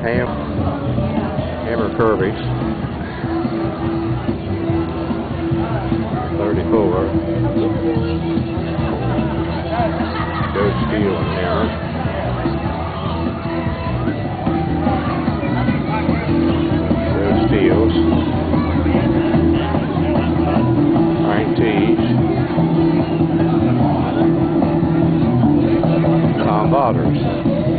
There's Hammer Kirby's. 34. Joe Steele and Hammer. Joe Steele's. Tiedge. Vaughters.